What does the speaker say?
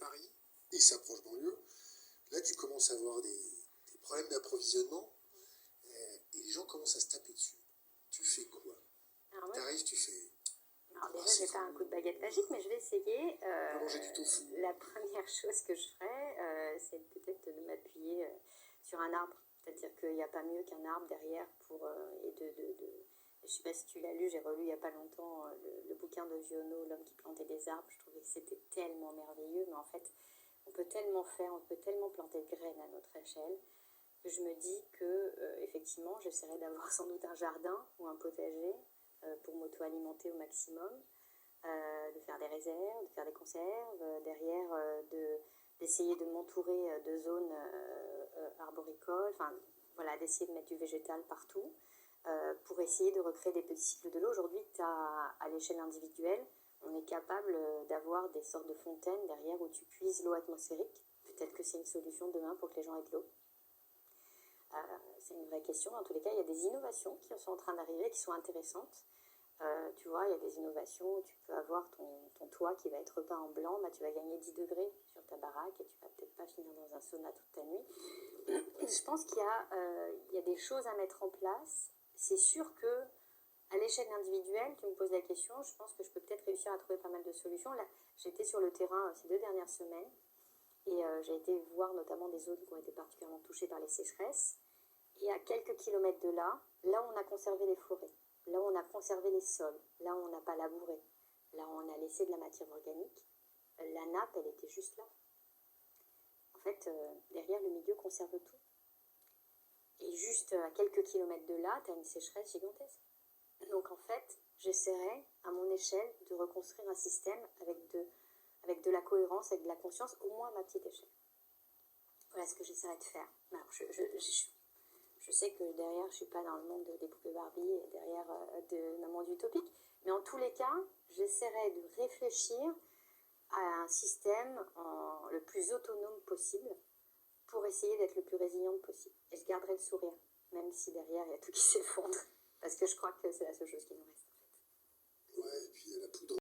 Paris et sa proche banlieue, là tu commences à avoir des problèmes d'approvisionnement et les gens commencent à se taper dessus. Tu fais quoi? T'arrives, tu fais... Alors déjà, j'ai pas un coup de baguette magique, mais je vais essayer. Manger du tofu. La première chose que je ferais, c'est peut-être de m'appuyer sur un arbre. C'est-à-dire qu'il n'y a pas mieux qu'un arbre derrière pour... Je sais pas si tu l'as lu, j'ai relu il n'y a pas longtemps le bouquin de Giono, L'homme qui plantait des arbres. Je trouvais que c'était tellement merveilleux, mais en fait, on peut tellement faire, on peut tellement planter de graines à notre échelle, que je me dis que, effectivement, j'essaierai d'avoir sans doute un jardin ou un potager pour m'auto-alimenter au maximum, de faire des réserves, de faire des conserves, derrière d'essayer de m'entourer de zones arboricoles, enfin voilà, d'essayer de mettre du végétal partout, pour essayer de recréer des petits cycles de l'eau. Aujourd'hui, à l'échelle individuelle, on est capable d'avoir des sortes de fontaines derrière où tu puises l'eau atmosphérique. Peut-être que c'est une solution demain pour que les gens aient de l'eau. C'est une vraie question. Dans tous les cas, il y a des innovations qui sont en train d'arriver, qui sont intéressantes. Tu vois, il y a des innovations où tu peux avoir ton toit qui va être peint en blanc, bah, tu vas gagner 10 degrés sur ta baraque et tu vas peut-être pas finir dans un sauna toute ta nuit. Je pense qu'il y a des choses à mettre en place. C'est sûr que à l'échelle individuelle, tu me poses la question, je pense que je peux peut-être réussir à trouver pas mal de solutions. Là, j'étais sur le terrain ces 2 dernières semaines et j'ai été voir notamment des zones qui ont été particulièrement touchées par les sécheresses. Et à quelques kilomètres de là où on a conservé les forêts, là où on a conservé les sols, là où on n'a pas labouré, là où on a laissé de la matière organique, la nappe, elle était juste là. En fait, derrière, le milieu conserve tout. Et juste à quelques kilomètres de là, tu as une sécheresse gigantesque. Donc en fait, j'essaierai, à mon échelle, de reconstruire un système avec de la cohérence, avec de la conscience, au moins à ma petite échelle. Voilà ce que j'essaierai de faire. Alors, je sais que derrière, je ne suis pas dans le monde des poupées Barbie et derrière d'un monde utopique, mais en tous les cas, j'essaierai de réfléchir à un système le plus autonome possible pour essayer d'être le plus résiliente possible. Et je garderai le sourire, même si derrière, il y a tout qui s'effondre, parce que je crois que c'est la seule chose qui nous reste. Ouais, et puis la poudre.